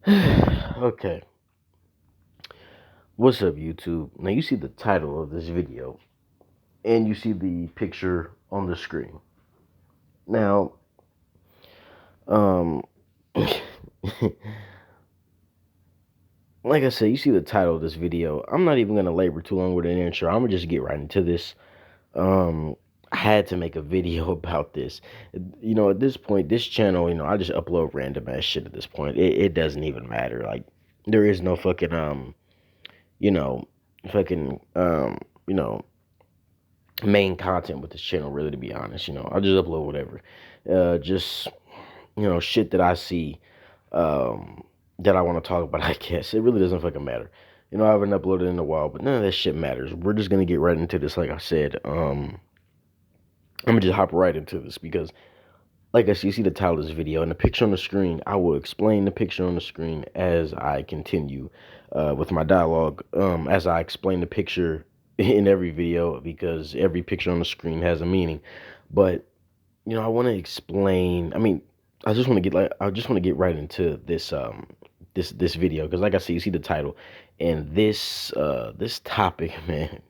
Okay, what's up, YouTube? Now you see the title of this video, and you see the picture on the screen. Now, um, like I said, you see the title of this video. I'm not even gonna labor too long with an intro. I'm gonna just get right into this. Um, I had to make a video about this. At this point, this channel, I just upload random ass shit at this point. It doesn't even matter. Like, there is no fucking you know, fucking you know main content with this channel, really, to be honest. I'll just upload whatever, just shit that I see, that I want to talk about. I guess it really doesn't fucking matter. I haven't uploaded in a while, but none of that shit matters. We're just gonna get right into this. Like I said, I'm gonna just hop right into this because, like I said, you see the title of this video and the picture on the screen. I will explain the picture on the screen as I continue with my dialogue, as I explain the picture in every video, because every picture on the screen has a meaning. But I want to explain. I mean, I just want to get right into this video, because, like I said, you see the title, and this topic, man,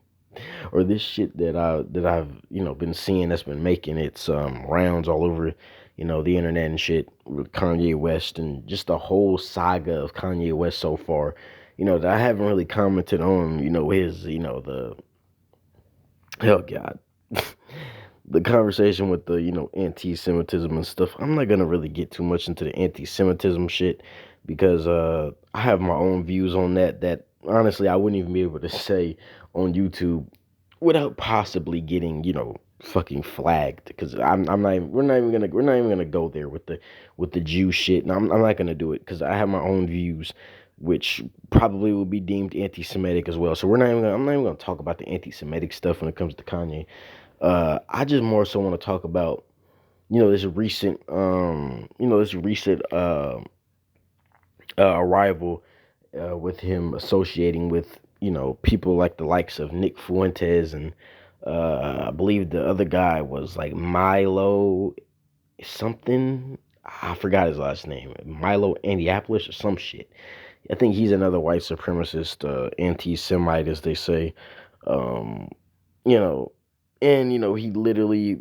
or this shit that I've been seeing, that's been making its rounds all over the internet and shit, with Kanye West and just the whole saga of Kanye West so far. That I haven't really commented on. His the hell God. The conversation with the anti-Semitism and stuff. I'm not gonna really get too much into the anti-Semitism shit, because I have my own views on that honestly I wouldn't even be able to say on YouTube without possibly getting fucking flagged, because I'm not even, we're not even gonna go there with the Jew shit, and I'm not gonna do it, because I have my own views, which probably will be deemed anti-Semitic as well. So I'm not even gonna talk about the anti-Semitic stuff when it comes to Kanye. I just more so want to talk about this recent arrival, with him associating with people like the likes of Nick Fuentes, and I believe the other guy was like Milo something. I forgot his last name. Milo Indianapolis or some shit. I think he's another white supremacist, anti-Semite, as they say. Um, you know, and he literally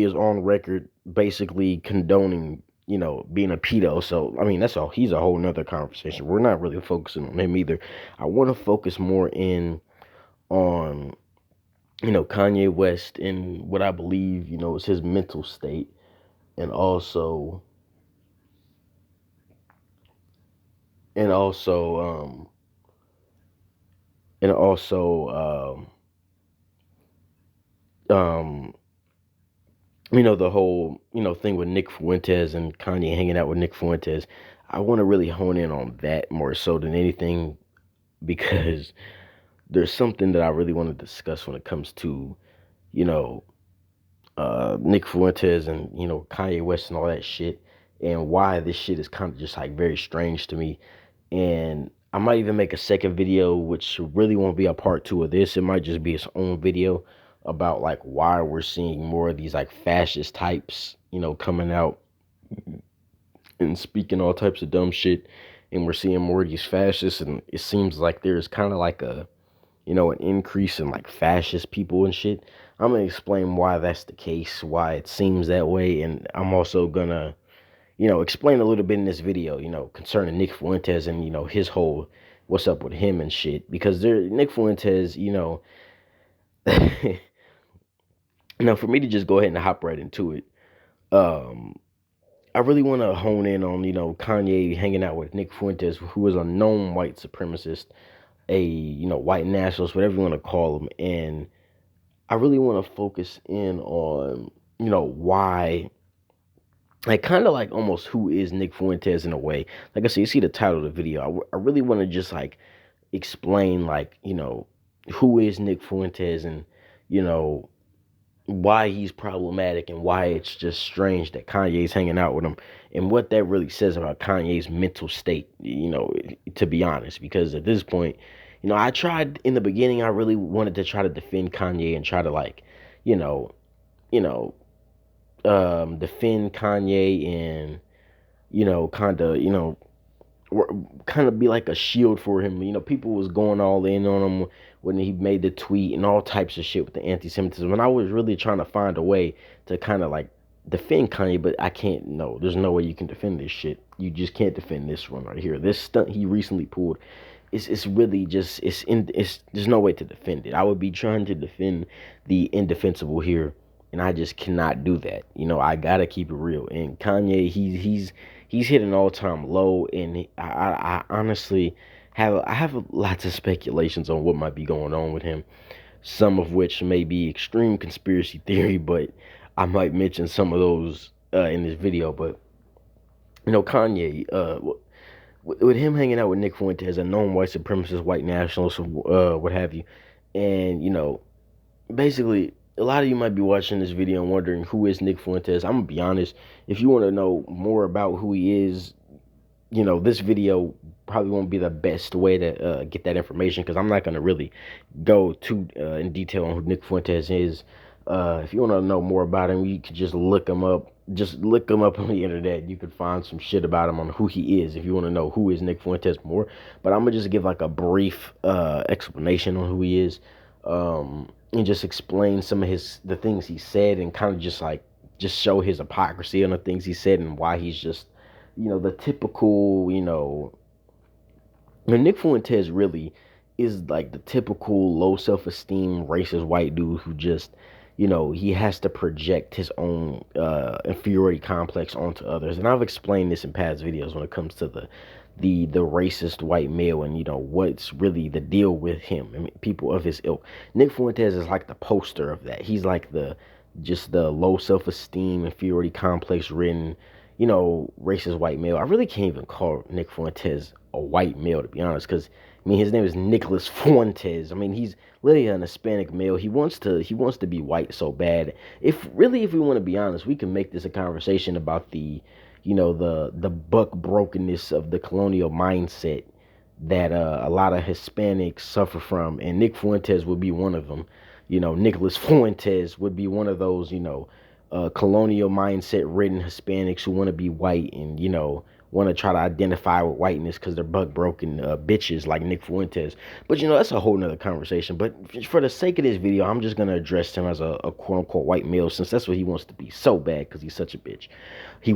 is on record basically condoning being a pedo. So I mean, that's all. He's a whole nother conversation. We're not really focusing on him either. I want to focus more in on Kanye West and what I believe is his mental state, and and also um also the whole thing with Nick Fuentes and Kanye hanging out with Nick Fuentes. I want to really hone in on that more so than anything, because there's something that I really want to discuss when it comes to you know Nick Fuentes and Kanye West and all that shit, and why this shit is kind of just like very strange to me. And I might even make a second video, which really won't be a part two of this. It might just be its own video about like why we're seeing more of these like fascist types, coming out and speaking all types of dumb shit. And we're seeing more of these fascists, and it seems like there's kind of like an increase in like fascist people and shit. I'm gonna explain why that's the case, why it seems that way, and I'm also gonna explain a little bit in this video, concerning Nick Fuentes and, his whole what's up with him and shit. Because Nick Fuentes, now for me to just go ahead and hop right into it, um, I really want to hone in on, Kanye hanging out with Nick Fuentes, who is a known white supremacist, a, white nationalist, whatever you want to call him. And I really want to focus in on, why, like, kind of like almost who is Nick Fuentes in a way. Like I said, you see the title of the video. I really want to just like explain, like, who is Nick Fuentes, and you know why he's problematic, and why it's just strange that Kanye's hanging out with him, and what that really says about Kanye's mental state. To be honest, because at this point, I tried in the beginning. I really wanted to try to defend Kanye and try to like, you know, you know, defend Kanye, and kind of, kind of be like a shield for him. You know, people was going all in on him when he made the tweet and all types of shit with the anti-Semitism. And I was really trying to find a way to kind of like defend Kanye, but I can't. No, there's no way you can defend this shit. You just can't defend this one right here. This stunt he recently pulled, it's really just it's there's no way to defend it. I would be trying to defend the indefensible here, and I just cannot do that. You know, I gotta keep it real. And Kanye, he's hit an all time low, and I honestly have lots of speculations on what might be going on with him. Some of which may be extreme conspiracy theory, but I might mention some of those in this video. But you know, Kanye, with him hanging out with Nick Fuentes, a known white supremacist, white nationalist, what have you, and you know, basically, a lot of you might be watching this video and wondering who is Nick Fuentes. I'm gonna be honest. If you want to know more about who he is, you know, this video probably won't be the best way to get that information because I'm not gonna really go too in detail on who Nick Fuentes is. If you want to know more about him, you could just look him up. Just look him up on the internet. You could find some shit about him on who he is if you want to know who is Nick Fuentes more. But I'm gonna just give like a brief explanation on who he is, and just explain some of the things he said and kind of just like just show his hypocrisy on the things he said and why he's just, you know, the typical, you know, and Nick Fuentes really is like the typical low self-esteem racist white dude who just, you know, he has to project his own inferiority complex onto others. And I've explained this in past videos when it comes to the racist white male and, you know, what's really the deal with him. I mean, people of his ilk. Nick Fuentes is like the poster of that. He's like the low self-esteem, inferiority complex ridden, you know, racist white male. I really can't even call Nick Fuentes a white male, to be honest, because I mean his name is Nicholas Fuentes. I mean he's literally an Hispanic male. He wants to be white so bad. If we want to be honest, we can make this a conversation about the, you know, the buck brokenness of the colonial mindset that a lot of Hispanics suffer from, and Nick Fuentes would be one of them. You know, Nicholas Fuentes would be one of those, you know, colonial mindset ridden Hispanics who want to be white and, you know, want to try to identify with whiteness because they're buck broken bitches like Nick Fuentes. But, you know, that's a whole nother conversation. But for the sake of this video, I'm just going to address him as a quote unquote white male since that's what he wants to be so bad because he's such a bitch. He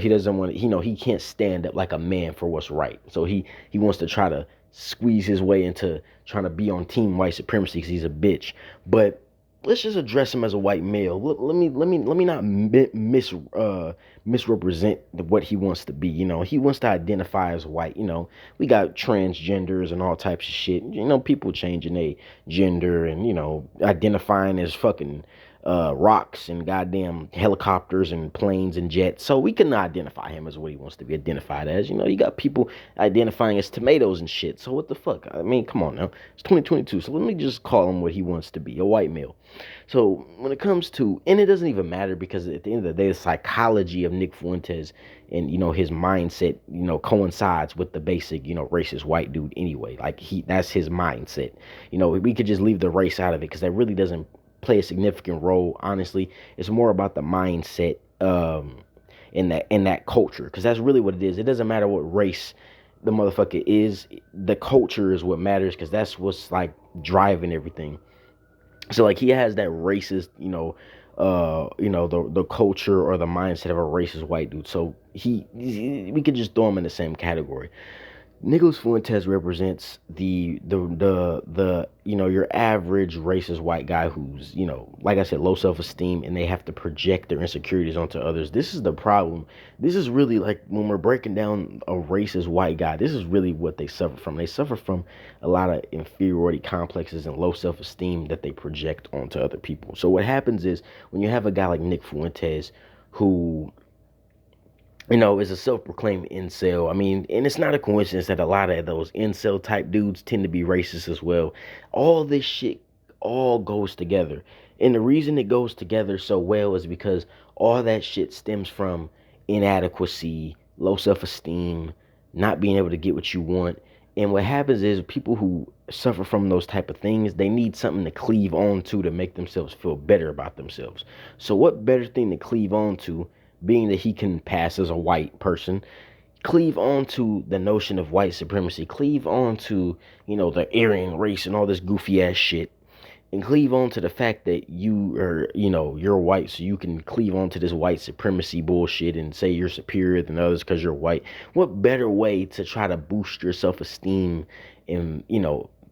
doesn't want to, you know, he can't stand up like a man for what's right. So he wants to try to squeeze his way into trying to be on team white supremacy because he's a bitch. But let's just address him as a white male. Let me not misrepresent what he wants to be. You know, he wants to identify as white. You know, we got transgenders and all types of shit. You know, people changing their gender and, you know, identifying as fucking rocks and goddamn helicopters and planes and jets. So we can identify him as what he wants to be identified as. You know, you got people identifying as tomatoes and shit. So what the fuck? I mean, come on now. It's 2022. So let me just call him what he wants to be, a white male. So when it comes to, and it doesn't even matter because at the end of the day, the psychology of Nick Fuentes and, you know, his mindset, you know, coincides with the basic, you know, racist white dude anyway. Like that's his mindset. You know, we could just leave the race out of it because that really doesn't play a significant role. Honestly, it's more about the mindset in that culture because that's really what it is. It doesn't matter what race the motherfucker is. The culture is what matters because that's what's like driving everything. So like he has that racist, you know, the culture or the mindset of a racist white dude. So we could just throw him in the same category. Nicholas Fuentes represents the you know, your average racist white guy who's, you know, like I said, low self-esteem, and they have to project their insecurities onto others. This is the problem. This is really like when we're breaking down a racist white guy, this is really what they suffer from. They suffer from a lot of inferiority complexes and low self-esteem that they project onto other people. So what happens is when you have a guy like Nick Fuentes who, you know, is a self-proclaimed incel. I mean, and it's not a coincidence that a lot of those incel type dudes tend to be racist as well. All this shit all goes together. And the reason it goes together so well is because all that shit stems from inadequacy, low self-esteem, not being able to get what you want. And what happens is people who suffer from those type of things, they need something to cleave on to make themselves feel better about themselves. So what better thing to cleave on to, being that he can pass as a white person, cleave on to the notion of white supremacy, cleave on to, the Aryan race and all this goofy ass shit, and cleave on to the fact that you are, you're white, so you can cleave on to this white supremacy bullshit and say you're superior than others because you're white. What better way to try to boost your self-esteem and,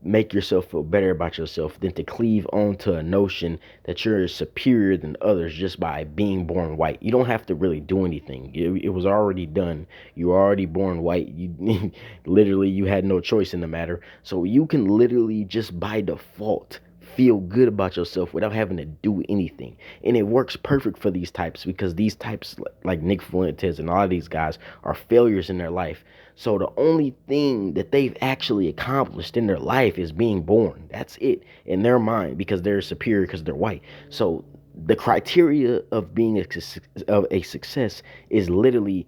make yourself feel better about yourself than to cleave onto a notion that you're superior than others just by being born white? You don't have to really do anything. It was already done. You were already born white. You literally, you had no choice in the matter. So you can literally just by default feel good about yourself without having to do anything. And it works perfect for these types because these types, like Nick Fuentes and all of these guys, are failures in their life. So the only thing that they've actually accomplished in their life is being born. That's it in their mind, because they're superior because they're white. So the criteria of being of a success is literally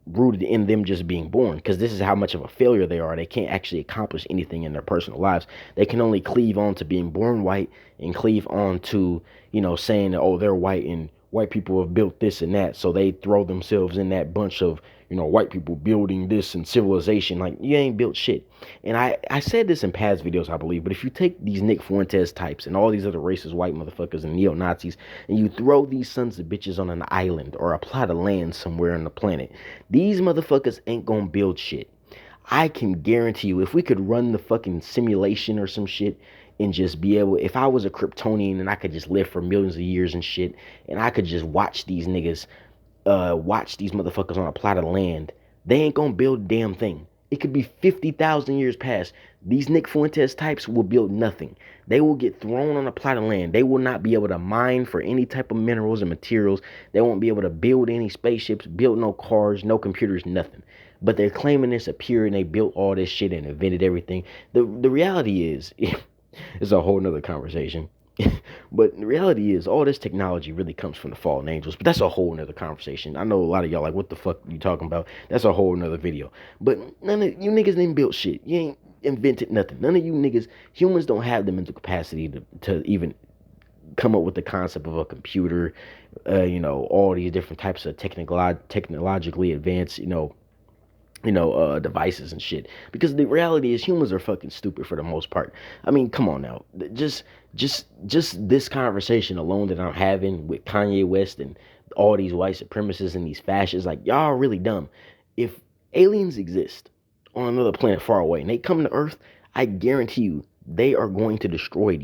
rooted in them just being born, because this is how much of a failure they are. They can't actually accomplish anything in their personal lives. They can only cleave on to being born white and cleave on to, saying that, oh, they're white and white people have built this and that. So they throw themselves in that bunch of, white people building this and civilization. Like, you ain't built shit. And I said this in past videos, I believe, but if you take these Nick Fuentes types and all these other racist white motherfuckers and neo-Nazis and you throw these sons of bitches on an island or a plot of land somewhere on the planet, these motherfuckers ain't gonna build shit. I can guarantee you, if we could run the fucking simulation or some shit and just be able, if I was a Kryptonian and I could just live for millions of years and shit, and I could just watch these niggas, watch these motherfuckers on a plot of land, they ain't gonna build a damn thing. It could be 50,000 years past. These Nick Fuentes types will build nothing. They will get thrown on a plot of land. They will not be able to mine for any type of minerals and materials. They won't be able to build any spaceships, build no cars, no computers, nothing. But they're claiming they're superior and they built all this shit and invented everything. The reality is, it's a whole nother conversation. But the reality is, all this technology really comes from the fallen angels. But that's a whole nother conversation. I know a lot of y'all like, what the fuck you talking about? That's a whole nother video. But none of you niggas ain't built shit. You ain't invented nothing. None of you niggas, humans don't have the mental capacity to even come up with the concept of a computer, all these different types of technologically advanced, devices and shit. Because the reality is, humans are fucking stupid for the most part. I mean, come on now. Just this conversation alone that I'm having with Kanye West and all these white supremacists and these fascists, like, y'all are really dumb. If aliens exist on another planet far away and they come to Earth, I guarantee you they are going to destroy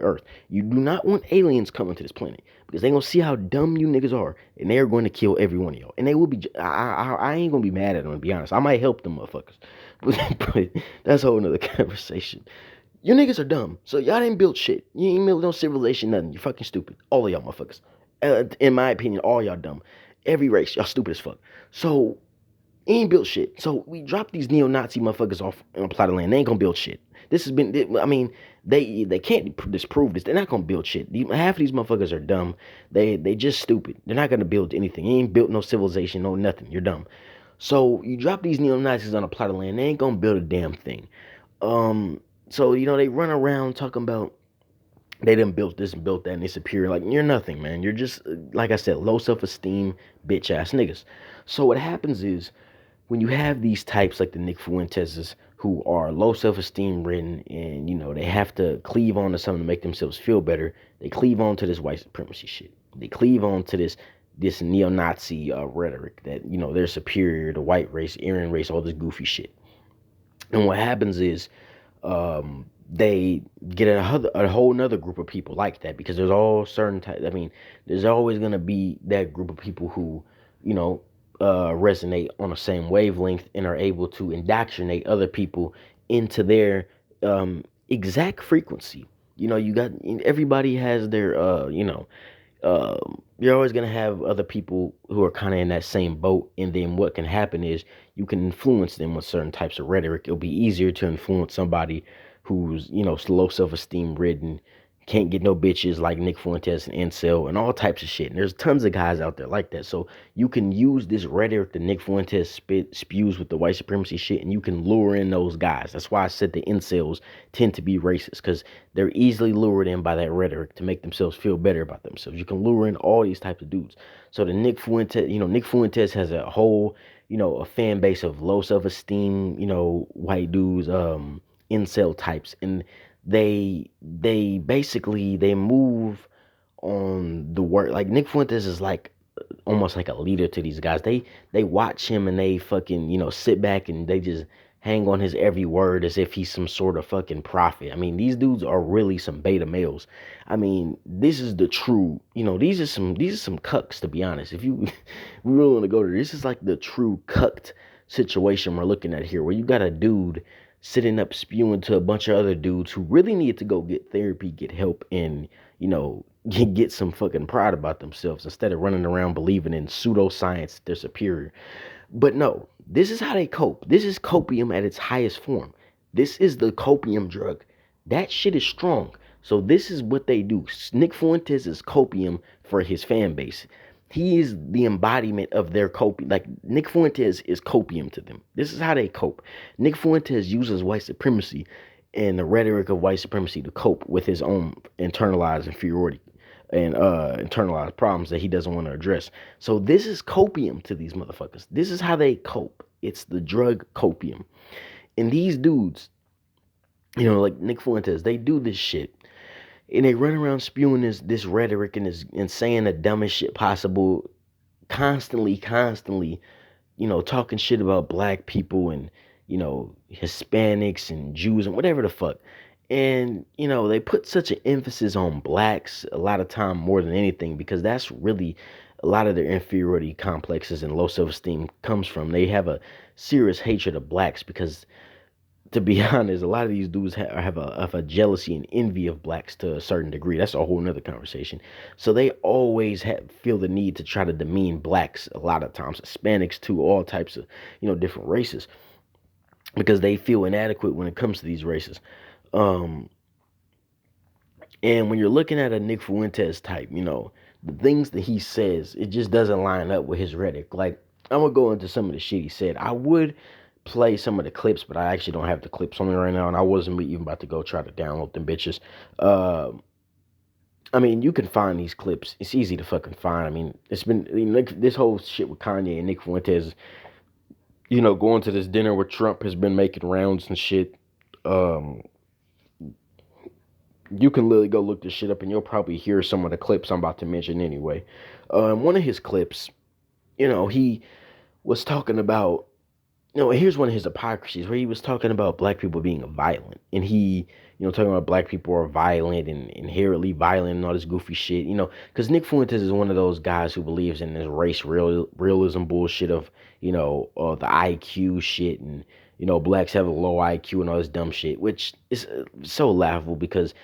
Earth. You do not want aliens coming to this planet, because they gonna see how dumb you niggas are, and they are going to kill every one of y'all. And they will be. I ain't gonna be mad at them, to be honest. I might help them motherfuckers, but that's a whole nother conversation. You niggas are dumb, so y'all didn't build shit. You ain't built no civilization, nothing. You fucking stupid, all of y'all motherfuckers. In my opinion, all y'all dumb. Every race, y'all stupid as fuck. So he ain't built shit. So we drop these neo-Nazi motherfuckers off on a plot of land. They ain't gonna build shit. This has been, I mean, they can't disprove this. They're not gonna build shit. Half of these motherfuckers are dumb. They just stupid. They're not gonna build anything. You ain't built no civilization, no nothing. You're dumb. So you drop these neo-Nazis on a plot of land. They ain't gonna build a damn thing. So they run around talking about they done built this and built that and they superior. Like, you're nothing, man. You're just, like I said, low self-esteem, bitch ass niggas. So what happens is, when you have these types like the Nick Fuentes who are low self-esteem ridden, and they have to cleave on to something to make themselves feel better, they cleave on to this white supremacy shit. They cleave on to this neo-Nazi rhetoric that they're superior, the white race, Aryan race, all this goofy shit. And what happens is, they get a whole nother group of people like that, because there's all certain types. I mean, there's always gonna be that group of people who resonate on the same wavelength and are able to indoctrinate other people into their exact frequency. You got, everybody has their you're always gonna have other people who are kind of in that same boat, and then what can happen is you can influence them with certain types of rhetoric. It'll be easier to influence somebody who's low self-esteem ridden, can't get no bitches, like Nick Fuentes and Incel and all types of shit. And there's tons of guys out there like that. So you can use this rhetoric that Nick Fuentes spews with the white supremacy shit, and you can lure in those guys. That's why I said the Incels tend to be racist, because they're easily lured in by that rhetoric to make themselves feel better about themselves. You can lure in all these types of dudes. So the Nick Fuentes has a whole a fan base of low self-esteem, white dudes, incel types, and they basically they move on the work. Like Nick Fuentes is like almost like a leader to these guys. They watch him and they fucking, sit back and they just hang on his every word as if he's some sort of fucking prophet. I mean, these dudes are really some beta males. I mean, this is the true, these are some cucks, to be honest. If you we really want to go to this is like the true cucked situation we're looking at here, where you got a dude sitting up spewing to a bunch of other dudes who really need to go get therapy, get help, and get some fucking pride about themselves instead of running around believing in pseudoscience they're superior. But no, this is how they cope. This is copium at its highest form. This is the copium drug. That shit is strong. So this is what they do. Nick Fuentes is copium for his fan base. He is the embodiment of their copium. Like Nick Fuentes is copium to them. This is how they cope. Nick Fuentes uses white supremacy and the rhetoric of white supremacy to cope with his own internalized inferiority and internalized problems that he doesn't want to address. So this is copium to these motherfuckers. This is how they cope. It's the drug copium. And these dudes, like Nick Fuentes, they do this shit. And they run around spewing this rhetoric and saying the dumbest shit possible, constantly, talking shit about black people and, Hispanics and Jews and whatever the fuck. And, they put such an emphasis on blacks a lot of time more than anything, because that's really a lot of their inferiority complexes and low self-esteem comes from. They have a serious hatred of blacks because, to be honest, a lot of these dudes have a jealousy and envy of blacks to a certain degree. That's a whole nother conversation. So they always feel the need to try to demean blacks a lot of times, Hispanics too, all types of, different races, because they feel inadequate when it comes to these races. Um, and when you're looking at a Nick Fuentes type, the things that he says, it just doesn't line up with his rhetoric. Like, I'm gonna go into some of the shit he said. I would play some of the clips, but I actually don't have the clips on me right now, and I wasn't even about to go try to download them bitches. Uh, I mean, you can find these clips. It's easy to fucking find. I mean, it's been this whole shit with Kanye and Nick Fuentes, going to this dinner with Trump has been making rounds and shit. Um, you can literally go look this shit up and you'll probably hear some of the clips I'm about to mention anyway. One of his clips, he was talking about, here's one of his hypocrisies where he was talking about black people being violent. And he, talking about black people are violent and inherently violent and all this goofy shit, because Nick Fuentes is one of those guys who believes in this realism bullshit of, the IQ shit and, blacks have a low IQ and all this dumb shit, which is so laughable because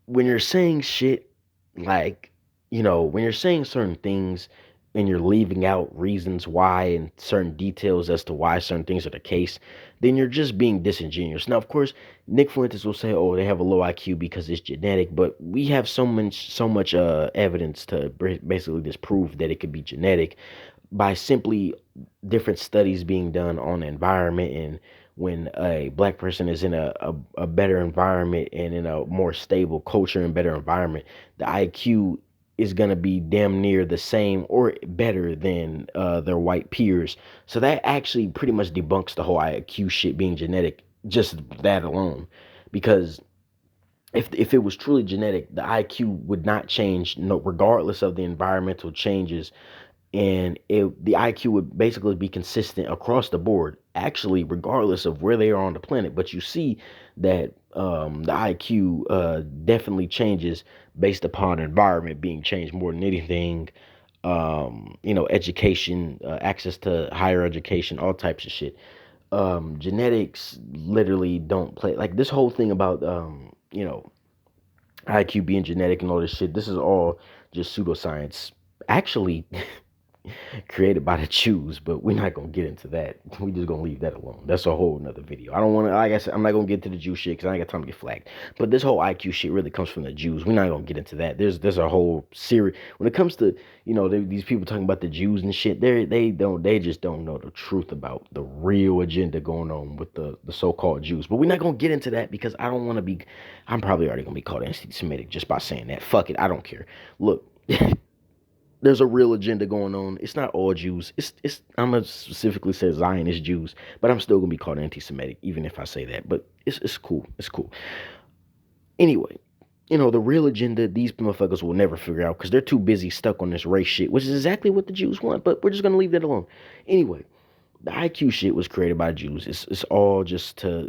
when you're saying shit like, when you're saying certain things and you're leaving out reasons why and certain details as to why certain things are the case, then you're just being disingenuous. Now, of course, Nick Fuentes will say, "Oh, they have a low IQ because it's genetic," but we have so much evidence to basically disprove that it could be genetic by simply different studies being done on the environment. And when a black person is in a better environment and in a more stable culture and better environment, the IQ is going to be damn near the same or better than their white peers. So that actually pretty much debunks the whole IQ shit being genetic, just that alone. Because if it was truly genetic, the IQ would not change, no, regardless of the environmental changes, and the IQ would basically be consistent across the board, actually, regardless of where they are on the planet. But you see that the IQ definitely changes based upon environment being changed more than anything. Education, access to higher education, all types of shit. Genetics literally don't play like this whole thing about IQ being genetic and all this shit. This is all just pseudoscience. Actually, created by the Jews, but we're not gonna get into that. We just gonna leave that alone. That's a whole nother video. I don't want to, like I said, I'm not gonna get to the Jew shit because I ain't got time to get flagged. But this whole IQ shit really comes from the Jews. We're not gonna get into that. There's a whole series when it comes to these people talking about the Jews and shit. They just don't know the truth about the real agenda going on with the so-called Jews. But we're not gonna get into that because I don't want to be. I'm probably already gonna be called anti-Semitic just by saying that. Fuck it, I don't care. Look. There's a real agenda going on. It's not all Jews. It's I'm gonna specifically say Zionist Jews, but I'm still gonna be called anti-Semitic even if I say that. But it's cool. It's cool. Anyway, the real agenda these motherfuckers will never figure out because they're too busy stuck on this race shit, which is exactly what the Jews want. But we're just gonna leave that alone. Anyway, the IQ shit was created by Jews. It's all just to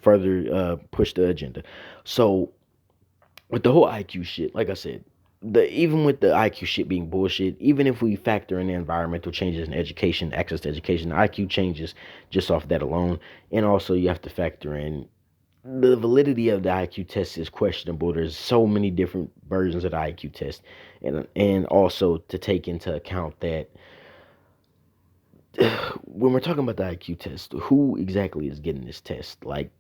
further push the agenda. So with the whole IQ shit, like I said, even with the IQ shit being bullshit, even if we factor in the environmental changes in education, access to education, the IQ changes just off that alone, and also you have to factor in the validity of the IQ test is questionable. There's so many different versions of the IQ test, and also to take into account that when we're talking about the IQ test, who exactly is getting this test? Like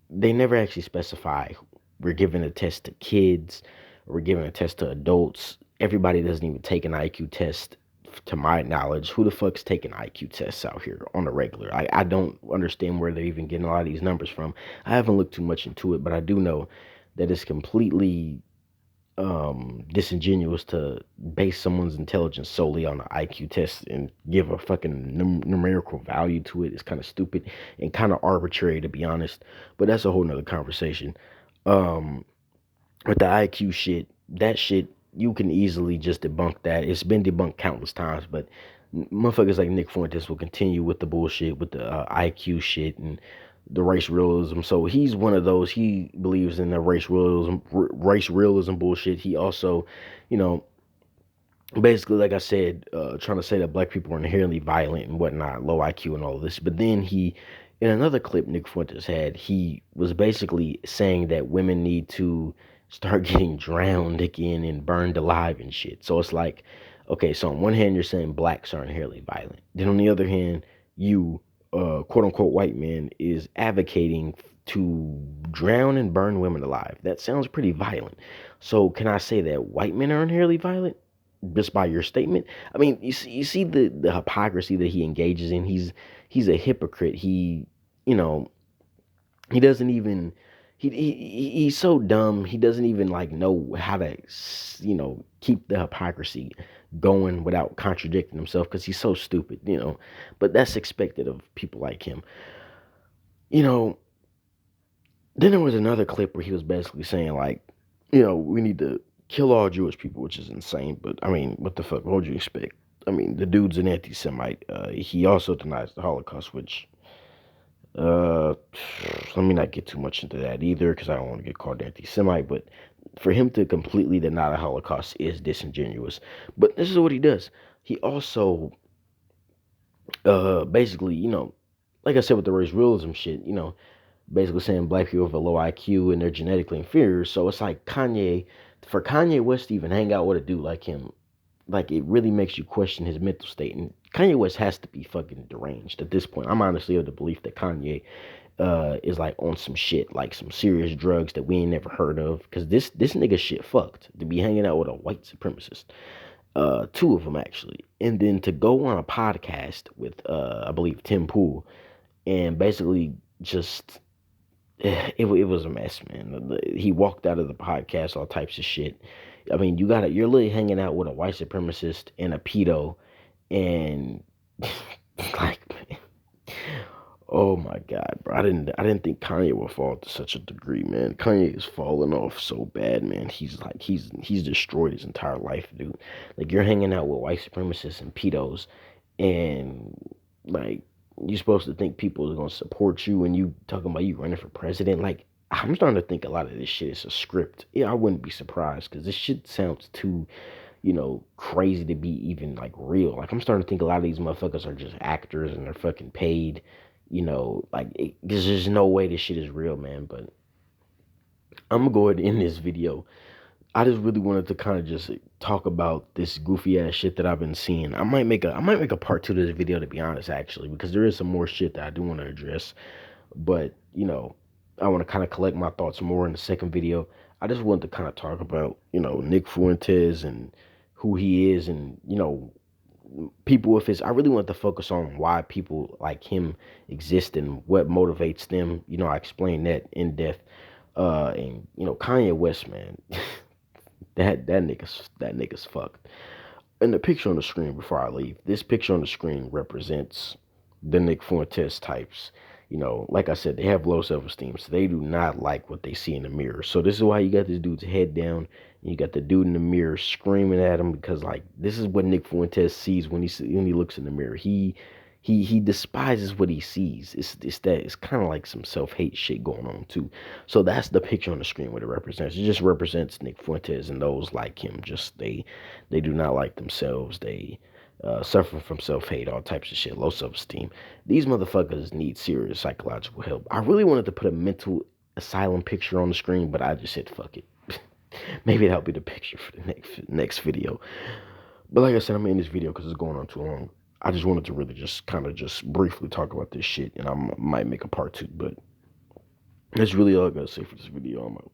they never actually specify we're giving a test to kids, we're giving a test to adults. Everybody doesn't even take an IQ test, to my knowledge. Who the fuck's taking IQ tests out here on the regular? I don't understand where they're even getting a lot of these numbers from. I haven't looked too much into it, but I do know that it's completely disingenuous to base someone's intelligence solely on an IQ test and give a fucking numerical value to it. It's kind of stupid and kind of arbitrary, to be honest. But that's a whole nother conversation. Um, with the IQ shit, that shit you can easily just debunk that. It's been debunked countless times, but motherfuckers like Nick Fuentes will continue with the bullshit with the IQ shit and the race realism. So he's one of those. He believes in the race realism bullshit. He also, you know, basically, like I said, trying to say that black people are inherently violent and whatnot, low IQ and all of this. But then in another clip Nick Fuentes had, he was basically saying that women need to start getting drowned again and burned alive and shit. So it's like, okay, so on one hand, you're saying blacks are inherently violent. Then on the other hand, you, quote unquote, white man is advocating to drown and burn women alive. That sounds pretty violent. So can I say that white men are inherently violent? Just by your statement. I mean, you see the hypocrisy that he engages in. He's a hypocrite. You know, he doesn't even he's so dumb. He doesn't even like know how to keep the hypocrisy going without contradicting himself because he's so stupid. But that's expected of people like him. You know, then there was another clip where he was basically saying like, we need to kill all Jewish people, which is insane. But I mean, what the fuck? What would you expect? I mean, the dude's an anti-Semite. He also denies the Holocaust, which uh, let me not get too much into that either, because I don't want to get called anti-Semite. But for him to completely deny the Holocaust is disingenuous. But this is what he does. He also, basically, like I said with the race realism shit, basically saying black people have a low IQ and they're genetically inferior. So it's like for Kanye West to even hang out with a dude like him, like it really makes you question his mental state. And Kanye West has to be fucking deranged at this point. I'm honestly of the belief that Kanye is like on some shit, like some serious drugs that we ain't never heard of. Cause this nigga shit fucked to be hanging out with a white supremacist. Two of them actually. And then to go on a podcast with I believe Tim Pool and basically just it was a mess, man. He walked out of the podcast, all types of shit. I mean, you're literally hanging out with a white supremacist and a pedo, and like, man, oh my god, bro, I didn't think Kanye would fall to such a degree, man. Kanye is falling off so bad, man. He's destroyed his entire life, dude. Like you're hanging out with white supremacists and pedos, and like you're supposed to think people are gonna support you, and you talking about you running for president. Like I'm starting to think a lot of this shit is a script. Yeah, I wouldn't be surprised because this shit sounds too, crazy to be even like real. Like I'm starting to think a lot of these motherfuckers are just actors and they're fucking paid. There's just no way this shit is real, man. But I'm gonna go ahead and end this video. I just really wanted to kind of just talk about this goofy ass shit that I've been seeing. I might make a part two to this video, to be honest, actually, because there is some more shit that I do want to address. But I want to kind of collect my thoughts more in the second video. I just wanted to kind of talk about Nick Fuentes and who he is, and people with his. I really want to focus on why people like him exist and what motivates them. I explained that in depth. And Kanye West, man. That nigga's fucked. And the picture on the screen before I leave, this picture on the screen represents the Nick Fuentes types. You know, like I said, they have low self-esteem, so they do not like what they see in the mirror. So this is why you got this dude's head down, and you got the dude in the mirror screaming at him because like this is what Nick Fuentes sees when he looks in the mirror. He despises what he sees. It's kind of like some self-hate shit going on too. So that's the picture on the screen what it represents. It just represents Nick Fuentes and those like him. Just they do not like themselves. They suffer from self-hate, all types of shit, low self-esteem. These motherfuckers need serious psychological help. I really wanted to put a mental asylum picture on the screen, but I just said fuck it. Maybe that'll be the picture for the next video. But like I said, I'm in this video because it's going on too long. I just wanted to really just kind of just briefly talk about this shit, and I might make a part two, but that's really all I gotta say for this video. I'm out.